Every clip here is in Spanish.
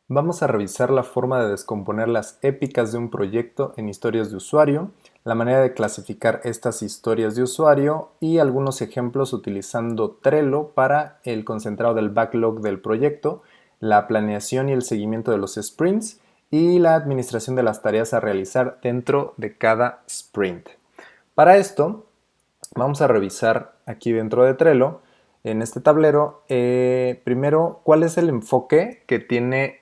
Vamos a revisar la forma de descomponer las épicas de un proyecto en historias de usuario, la manera de clasificar estas historias de usuario y algunos ejemplos utilizando Trello para el concentrado del backlog del proyecto, la planeación y el seguimiento de los sprints y la administración de las tareas a realizar dentro de cada sprint. Para esto, vamos a revisar aquí dentro de Trello, en este tablero, primero, cuál es el enfoque que tiene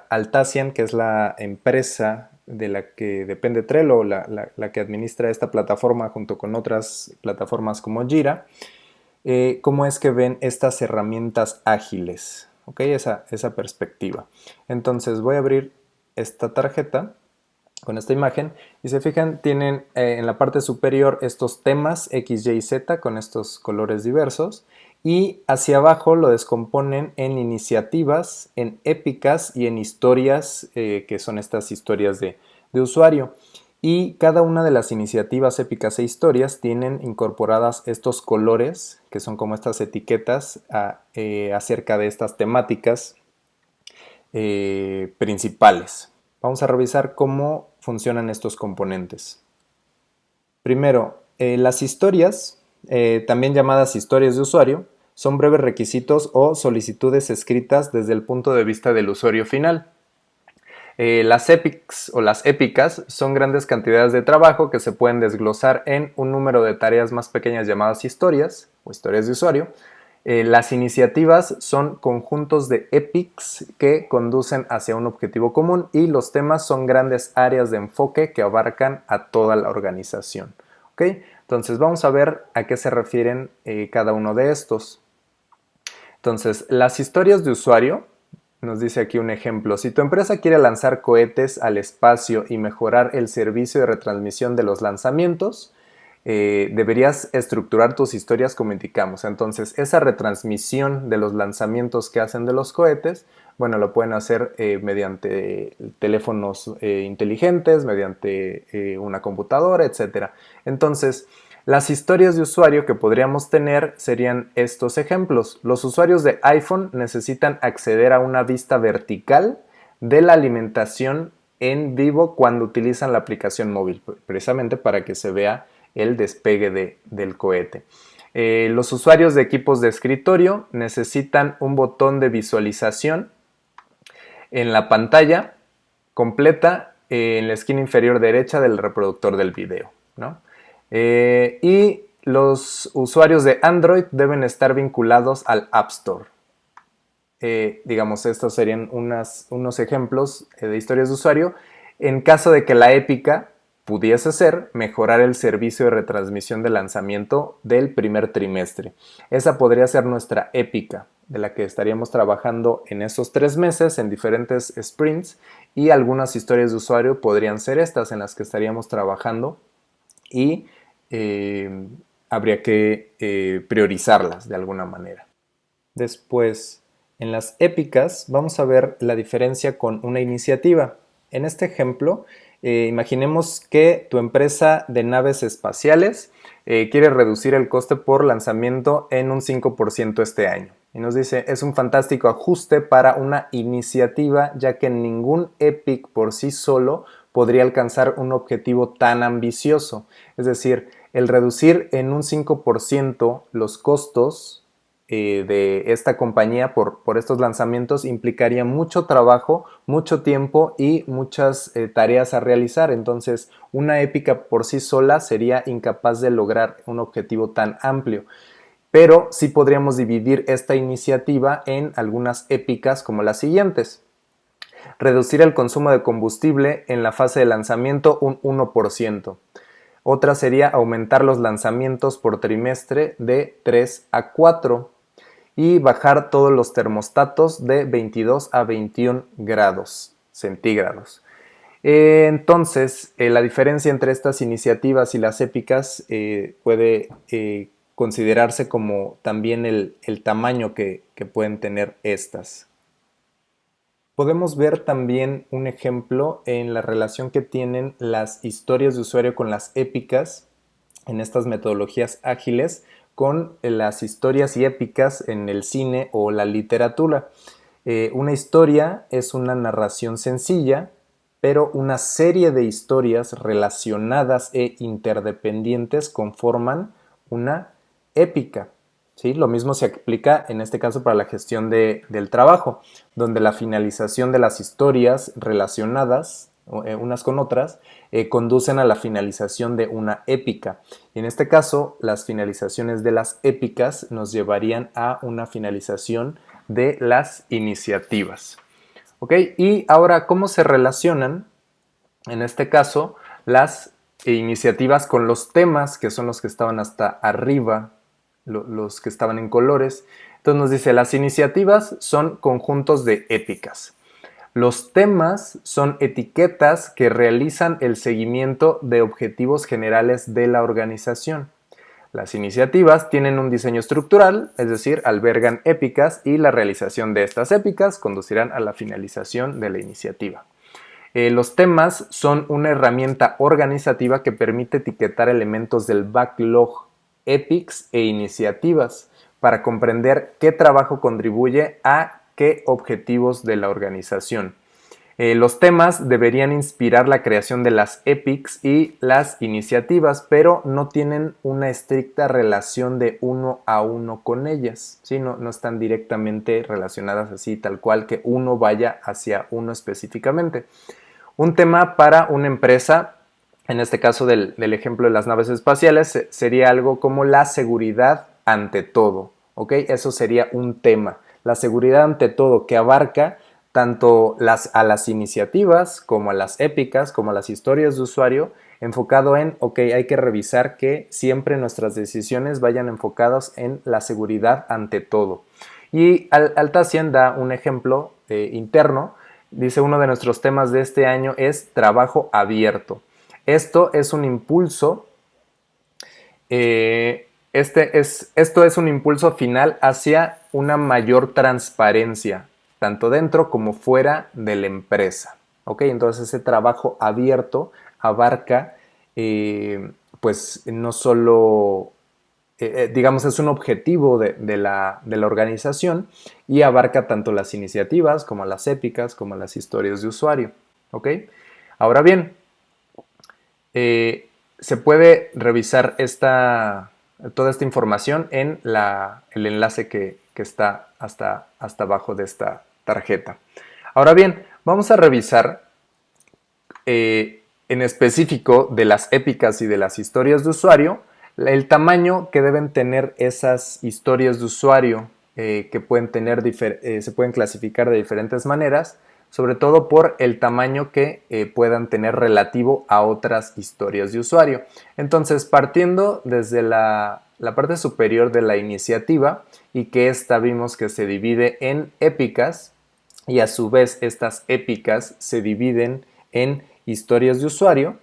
Altacian, que es la empresa de la que depende Trello, la que administra esta plataforma junto con otras plataformas como Jira. Cómo es que ven estas herramientas ágiles, ¿ok? Esa perspectiva. Entonces voy a abrir esta tarjeta con esta imagen y se fijan tienen en la parte superior estos temas X, Y, Z con estos colores diversos y hacia abajo lo descomponen en iniciativas, en épicas y en historias que son estas historias de usuario. Y cada una de las iniciativas épicas e historias tienen incorporadas estos colores que son como estas etiquetas acerca de estas temáticas principales. Vamos a revisar cómo funcionan estos componentes. Primero, las historias, también llamadas historias de usuario, son breves requisitos o solicitudes escritas desde el punto de vista del usuario final. Las epics o las épicas son grandes cantidades de trabajo que se pueden desglosar en un número de tareas más pequeñas llamadas historias o historias de usuario. Las iniciativas son conjuntos de epics que conducen hacia un objetivo común y los temas son grandes áreas de enfoque que abarcan a toda la organización. ¿Okay? Entonces vamos a ver a qué se refieren cada uno de estos. Entonces, las historias de usuario, nos dice aquí un ejemplo, si tu empresa quiere lanzar cohetes al espacio y mejorar el servicio de retransmisión de los lanzamientos, deberías estructurar tus historias como indicamos. Entonces, esa retransmisión de los lanzamientos que hacen de los cohetes, bueno, lo pueden hacer mediante teléfonos inteligentes, mediante una computadora, etcétera. Entonces, las historias de usuario que podríamos tener serían estos ejemplos. Los usuarios de iPhone necesitan acceder a una vista vertical de la alimentación en vivo cuando utilizan la aplicación móvil, precisamente para que se vea el despegue del cohete. Los usuarios de equipos de escritorio necesitan un botón de visualización en la pantalla completa en la esquina inferior derecha del reproductor del video, ¿no? Y los usuarios de Android deben estar vinculados al App Store. Digamos, estos serían unos ejemplos de historias de usuario. En caso de que la épica pudiese ser mejorar el servicio de retransmisión de lanzamiento del primer trimestre. Esa podría ser nuestra épica, de la que estaríamos trabajando en esos 3 meses en diferentes sprints, y algunas historias de usuario podrían ser estas en las que estaríamos trabajando y habría que priorizarlas de alguna manera. Después, en las épicas vamos a ver la diferencia con una iniciativa. En este ejemplo, imaginemos que tu empresa de naves espaciales quiere reducir el coste por lanzamiento en un 5% este año. Y nos dice, es un fantástico ajuste para una iniciativa, ya que ningún EPIC por sí solo podría alcanzar un objetivo tan ambicioso. Es decir, el reducir en un 5% los costos de esta compañía por estos lanzamientos implicaría mucho trabajo, mucho tiempo y muchas tareas a realizar. Entonces, una épica por sí sola sería incapaz de lograr un objetivo tan amplio. Pero sí podríamos dividir esta iniciativa en algunas épicas como las siguientes. Reducir el consumo de combustible en la fase de lanzamiento un 1%. Otra sería aumentar los lanzamientos por trimestre de 3 a 4 y bajar todos los termostatos de 22 a 21 grados centígrados. Entonces, la diferencia entre estas iniciativas y las épicas puede considerarse como también el tamaño que pueden tener estas. Podemos ver también un ejemplo en la relación que tienen las historias de usuario con las épicas en estas metodologías ágiles con las historias y épicas en el cine o la literatura. Una historia es una narración sencilla, pero una serie de historias relacionadas e interdependientes conforman una épica. ¿Sí? Lo mismo se aplica en este caso para la gestión del trabajo, donde la finalización de las historias relacionadas unas con otras conducen a la finalización de una épica. Y en este caso, las finalizaciones de las épicas nos llevarían a una finalización de las iniciativas. ¿Ok? Y ahora, ¿cómo se relacionan, en este caso, las iniciativas con los temas, que son los que estaban hasta arriba, los que estaban en colores? Entonces nos dice, las iniciativas son conjuntos de épicas. Los temas son etiquetas que realizan el seguimiento de objetivos generales de la organización. Las iniciativas tienen un diseño estructural, es decir, albergan épicas y la realización de estas épicas conducirán a la finalización de la iniciativa. Los temas son una herramienta organizativa que permite etiquetar elementos del backlog, epics e iniciativas para comprender qué trabajo contribuye a qué objetivos de la organización. Los temas deberían inspirar la creación de las epics y las iniciativas, pero no tienen una estricta relación de uno a uno con ellas, ¿sí? No están directamente relacionadas así, tal cual que uno vaya hacia uno específicamente. Un tema para una empresa, en este caso del ejemplo de las naves espaciales, sería algo como la seguridad ante todo, ¿ok? Eso sería un tema, la seguridad ante todo, que abarca tanto a las iniciativas como a las épicas, como a las historias de usuario, enfocado en, ok, hay que revisar que siempre nuestras decisiones vayan enfocadas en la seguridad ante todo. Y Altacian da un ejemplo interno. Dice, uno de nuestros temas de este año es trabajo abierto. Esto es un impulso, esto es un impulso final hacia una mayor transparencia, tanto dentro como fuera de la empresa. ¿Ok? Entonces ese trabajo abierto abarca, pues no solo, digamos, es un objetivo de la organización y abarca tanto las iniciativas como las épicas, como las historias de usuario. ¿Ok? Ahora bien, se puede revisar toda esta información en el enlace que está hasta abajo de esta tarjeta. Ahora bien, vamos a revisar en específico de las épicas y de las historias de usuario, el tamaño que deben tener esas historias de usuario que pueden tener, se pueden clasificar de diferentes maneras, sobre todo por el tamaño que puedan tener relativo a otras historias de usuario. Entonces, partiendo desde la parte superior de la iniciativa, y que esta vimos que se divide en épicas, y a su vez estas épicas se dividen en historias de usuario,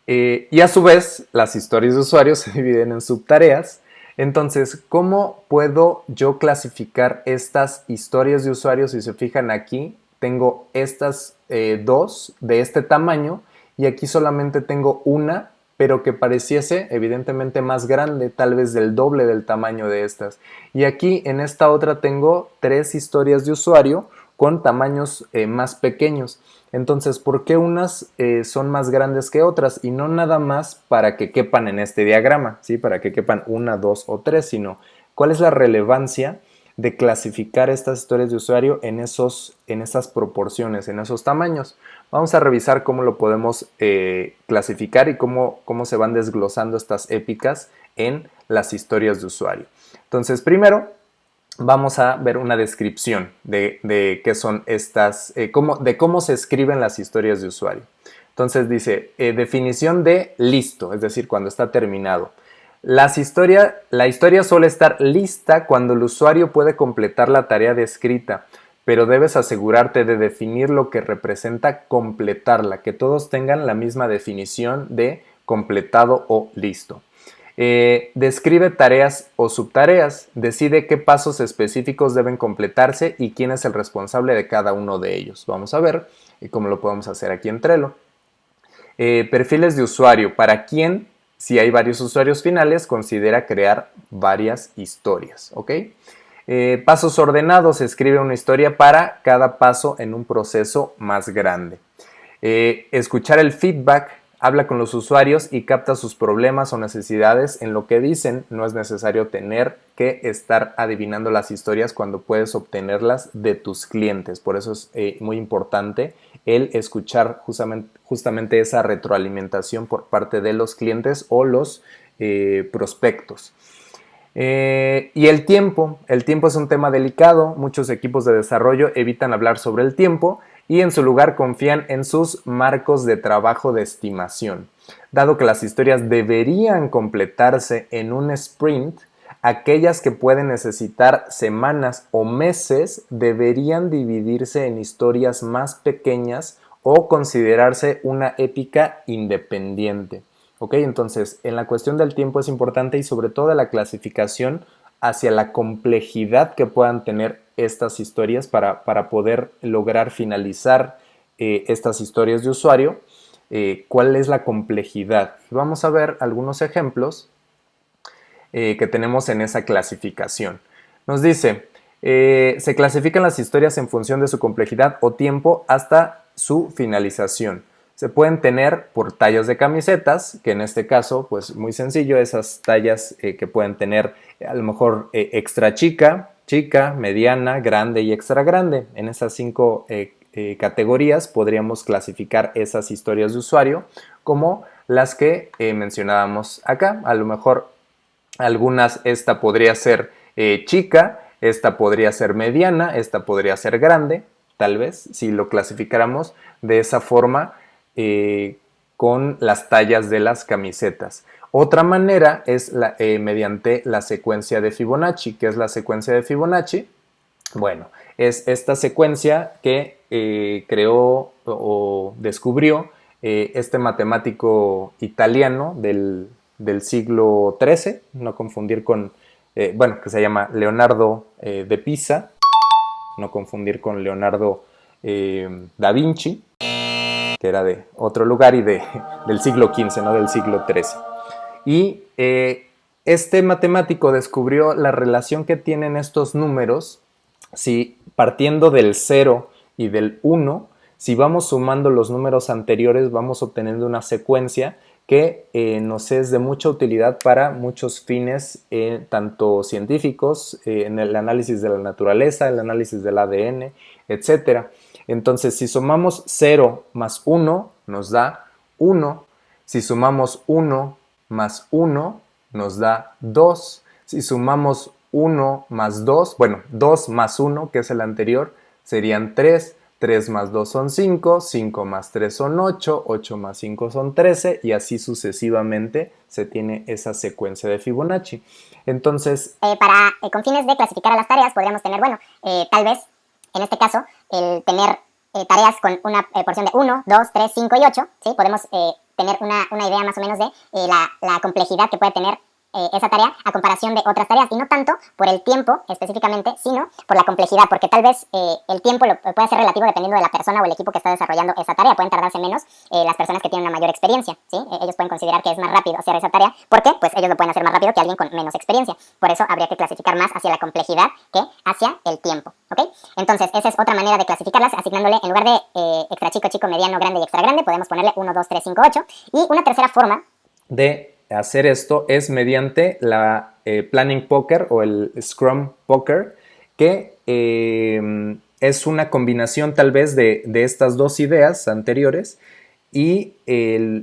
y a su vez las historias de usuario se dividen en subtareas. Entonces, ¿cómo puedo yo clasificar estas historias de usuario? Si se fijan aquí, tengo estas dos de este tamaño y aquí solamente tengo una, pero que pareciese evidentemente más grande, tal vez del doble del tamaño de estas. Y aquí en esta otra tengo 3 historias de usuario con tamaños más pequeños. Entonces, ¿por qué unas son más grandes que otras? Y no nada más para que quepan en este diagrama, ¿sí? Para que quepan 1, 2 o 3, sino cuál es la relevancia de clasificar estas historias de usuario en esas proporciones, en esos tamaños. Vamos a revisar cómo lo podemos clasificar y cómo se van desglosando estas épicas en las historias de usuario. Entonces, primero vamos a ver una descripción de qué son estas, de cómo se escriben las historias de usuario. Entonces dice, definición de listo, es decir, cuando está terminado. La historia suele estar lista cuando el usuario puede completar la tarea descrita, pero debes asegurarte de definir lo que representa completarla, que todos tengan la misma definición de completado o listo. Describe tareas o subtareas, decide qué pasos específicos deben completarse y quién es el responsable de cada uno de ellos. Vamos a ver cómo lo podemos hacer aquí en Trello. Perfiles de usuario, para quién, si hay varios usuarios finales, considera crear varias historias, ¿ok? Pasos ordenados, escribe una historia para cada paso en un proceso más grande. Escuchar el feedback, habla con los usuarios y capta sus problemas o necesidades en lo que dicen. No es necesario tener que estar adivinando las historias cuando puedes obtenerlas de tus clientes. Por eso es muy importante el escuchar justamente esa retroalimentación por parte de los clientes o los prospectos. Y el tiempo es un tema delicado. Muchos equipos de desarrollo evitan hablar sobre el tiempo y en su lugar confían en sus marcos de trabajo de estimación. Dado que las historias deberían completarse en un sprint, aquellas que pueden necesitar semanas o meses deberían dividirse en historias más pequeñas o considerarse una épica independiente. ¿Ok? Entonces, en la cuestión del tiempo es importante y sobre todo la clasificación hacia la complejidad que puedan tener estas historias para poder lograr finalizar estas historias de usuario. ¿Cuál es la complejidad? Vamos a ver algunos ejemplos que tenemos en esa clasificación. Nos dice, se clasifican las historias en función de su complejidad o tiempo hasta su finalización. Se pueden tener por tallas de camisetas, que en este caso, pues muy sencillo, esas tallas que pueden tener a lo mejor extra chica, chica, mediana, grande y extra grande. En esas 5 categorías podríamos clasificar esas historias de usuario como las que mencionábamos acá. A lo mejor algunas, esta podría ser chica, esta podría ser mediana, esta podría ser grande, tal vez, si lo clasificáramos de esa forma. Con las tallas de las camisetas. Otra manera es mediante la secuencia de Fibonacci. ¿Qué es la secuencia de Fibonacci? Bueno, es esta secuencia que creó o descubrió este matemático italiano del siglo XIII, no confundir con, que se llama Leonardo de Pisa, no confundir con Leonardo da Vinci, que era de otro lugar y del siglo XV, no del siglo XIII. Y este matemático descubrió la relación que tienen estos números, si partiendo del 0 y del 1, si vamos sumando los números anteriores, vamos obteniendo una secuencia que nos es de mucha utilidad para muchos fines, tanto científicos, en el análisis de la naturaleza, el análisis del ADN, etcétera. Entonces, si sumamos 0 más 1, nos da 1. Si sumamos 1 más 1, nos da 2. Si sumamos 1 más 2, 2 más 1, que es el anterior, serían 3. 3 más 2 son 5, 5 más 3 son 8, 8 más 5 son 13 y así sucesivamente se tiene esa secuencia de Fibonacci. Entonces, con fines de clasificar a las tareas podríamos tener, tal vez en este caso, el tener tareas con una porción de 1, 2, 3, 5 y 8, ¿sí? Podemos tener una idea más o menos de la complejidad que puede tener esa tarea a comparación de otras tareas, y no tanto por el tiempo específicamente, sino por la complejidad, porque tal vez el tiempo puede ser relativo dependiendo de la persona o el equipo que está desarrollando esa tarea. Pueden tardarse menos las personas que tienen una mayor experiencia, ¿sí? Ellos pueden considerar que es más rápido hacer esa tarea, porque pues ellos lo pueden hacer más rápido que alguien con menos experiencia. Por eso habría que clasificar más hacia la complejidad que hacia el tiempo, ¿ok? Entonces esa es otra manera de clasificarlas, asignándole en lugar de extra chico, chico, mediano, grande y extra grande, podemos ponerle 1, 2, 3, 5, 8. Y una tercera forma de hacer esto es mediante la Planning Poker o el Scrum Poker, que es una combinación tal vez de estas dos ideas anteriores y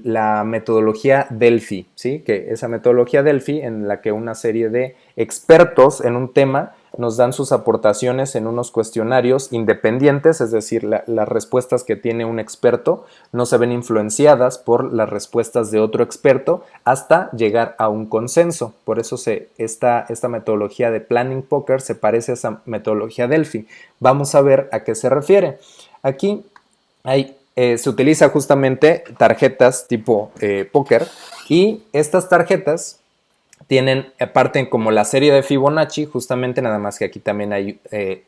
la metodología Delphi, ¿sí? Que esa metodología Delphi en la que una serie de expertos en un tema nos dan sus aportaciones en unos cuestionarios independientes, es decir, las respuestas que tiene un experto no se ven influenciadas por las respuestas de otro experto hasta llegar a un consenso. Por eso esta metodología de Planning Poker se parece a esa metodología Delphi. Vamos a ver a qué se refiere. Aquí se utiliza justamente tarjetas tipo póker, y estas tarjetas parten como la serie de Fibonacci, justamente, nada más que aquí también hay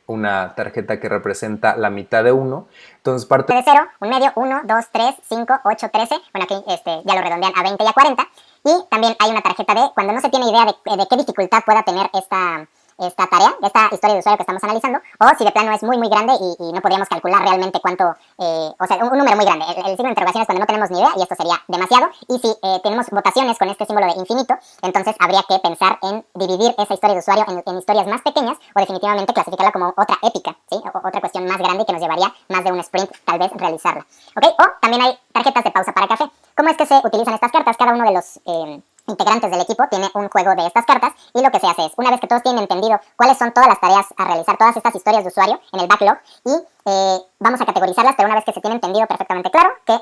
una tarjeta que representa la mitad de 1. Entonces parte de 0, un medio, 1, 2, 3, 5, 8, 13. Bueno, aquí ya lo redondean a 20 y a 40. Y también hay una tarjeta de cuando no se tiene idea de qué dificultad pueda tener esta tarea, esta historia de usuario que estamos analizando, o si de plano es muy grande y no podríamos calcular realmente cuánto, o sea, un número muy grande. El signo de interrogación es cuando no tenemos ni idea y esto sería demasiado. Y si tenemos votaciones con este símbolo de infinito, entonces habría que pensar en dividir esa historia de usuario en historias más pequeñas o definitivamente clasificarla como otra épica, ¿sí? O otra cuestión más grande que nos llevaría más de un sprint tal vez realizarla. ¿Ok? O también hay tarjetas de pausa para café. ¿Cómo es que se utilizan estas cartas? Cada uno de los integrantes del equipo tiene un juego de estas cartas y lo que se hace es, una vez que todos tienen entendido cuáles son todas las tareas a realizar, todas estas historias de usuario en el backlog, y vamos a categorizarlas, pero una vez que se tiene entendido perfectamente claro de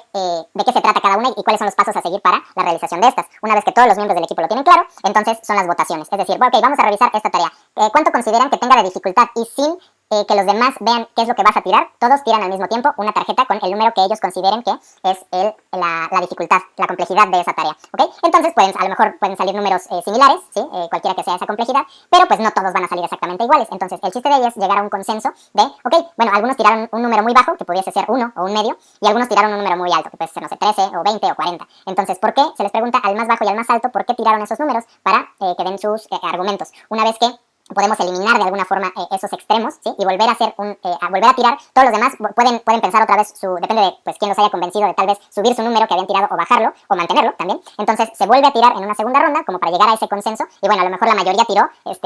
qué se trata cada una y cuáles son los pasos a seguir para la realización de estas. Una vez que todos los miembros del equipo lo tienen claro, entonces son las votaciones. Es decir, ok, vamos a revisar esta tarea. ¿Cuánto consideran que tenga de dificultad? Y sin que los demás vean qué es lo que vas a tirar, todos tiran al mismo tiempo una tarjeta con el número que ellos consideren que es la dificultad, la complejidad de esa tarea, ¿ok? Entonces a lo mejor pueden salir números similares, ¿sí? Cualquiera que sea esa complejidad, pero pues no todos van a salir exactamente iguales. Entonces el chiste de ello es llegar a un consenso de, ok, bueno, algunos tiraron un número muy bajo, que pudiese ser 1 o un medio, y algunos tiraron un número muy alto, que puede ser, no sé, 13 o 20 o 40. Entonces, ¿por qué? Se les pregunta al más bajo y al más alto por qué tiraron esos números para que den sus argumentos. Una vez que podemos eliminar de alguna forma esos extremos, ¿sí? Y volver a hacer a volver a tirar. Todos los demás pueden pensar otra vez depende de pues quién los haya convencido de tal vez subir su número que habían tirado o bajarlo o mantenerlo también. Entonces se vuelve a tirar en una segunda ronda como para llegar a ese consenso y bueno, a lo mejor la mayoría tiró 3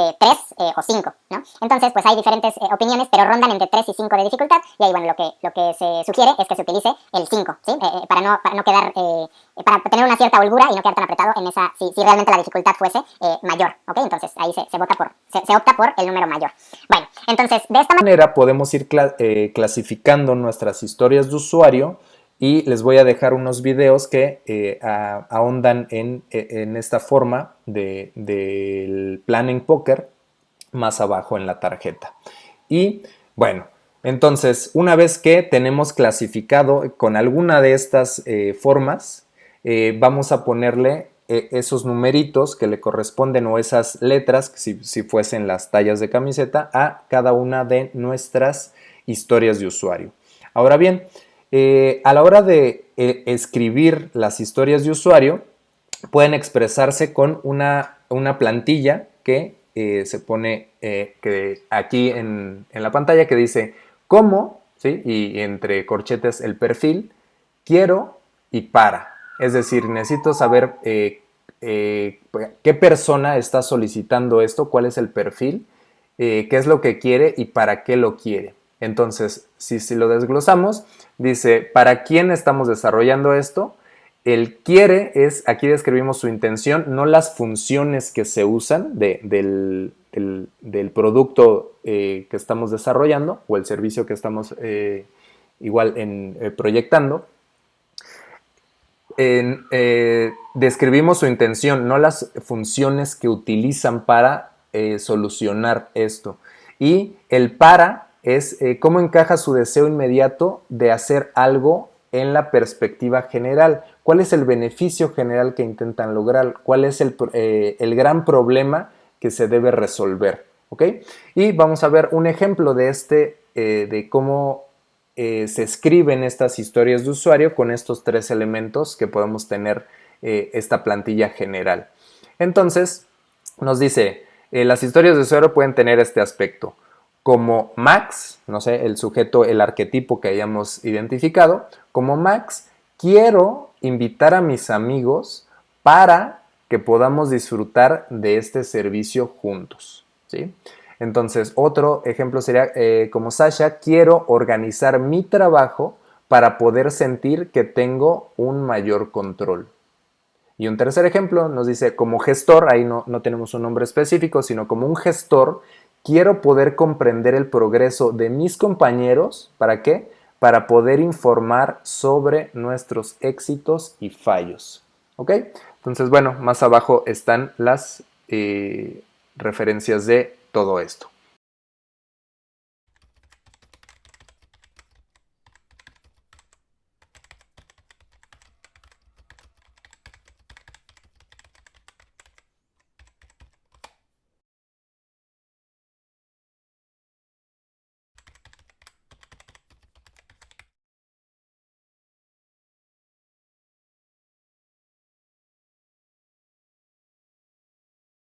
o 5, ¿no? Entonces pues hay diferentes opiniones, pero rondan entre 3 y 5 de dificultad y ahí bueno, lo que se sugiere es que se utilice el 5, ¿sí? Para no quedar para tener una cierta holgura y no quedar tan apretado en esa si realmente la dificultad fuese mayor, ¿ok? Entonces ahí se vota se opta por el número mayor. Bueno, entonces de esta manera podemos ir clasificando nuestras historias de usuario y les voy a dejar unos videos que ahondan en esta forma del planning poker más abajo en la tarjeta. Y bueno, entonces una vez que tenemos clasificado con alguna de estas formas, vamos a ponerle esos numeritos que le corresponden o esas letras, si fuesen las tallas de camiseta, a cada una de nuestras historias de usuario. Ahora bien, a la hora de escribir las historias de usuario, pueden expresarse con una plantilla que se pone aquí en la pantalla que dice cómo, ¿sí? Y entre corchetes el perfil, quiero y para. Es decir, necesito saber qué persona está solicitando esto, cuál es el perfil, qué es lo que quiere y para qué lo quiere. Entonces, si lo desglosamos, dice, ¿para quién estamos desarrollando esto? El quiere es, aquí describimos su intención, no las funciones que se usan del producto que estamos desarrollando o el servicio que estamos proyectando. Describimos su intención, no las funciones que utilizan para solucionar esto. Y el para es cómo encaja su deseo inmediato de hacer algo en la perspectiva general. ¿Cuál es el beneficio general que intentan lograr? ¿Cuál es el gran problema que se debe resolver? ¿Ok? Y vamos a ver un ejemplo de de cómo se escriben estas historias de usuario con estos 3 elementos que podemos tener esta plantilla general. Entonces, nos dice, las historias de usuario pueden tener este aspecto. Como Max, no sé, el sujeto, el arquetipo que hayamos identificado, como Max, quiero invitar a mis amigos para que podamos disfrutar de este servicio juntos, ¿sí? Entonces, otro ejemplo sería como Sasha, quiero organizar mi trabajo para poder sentir que tengo un mayor control. Y un tercer ejemplo nos dice, como gestor, ahí no tenemos un nombre específico, sino como un gestor, quiero poder comprender el progreso de mis compañeros. ¿Para qué? Para poder informar sobre nuestros éxitos y fallos. ¿Ok? Entonces, bueno, más abajo están las referencias de todo esto.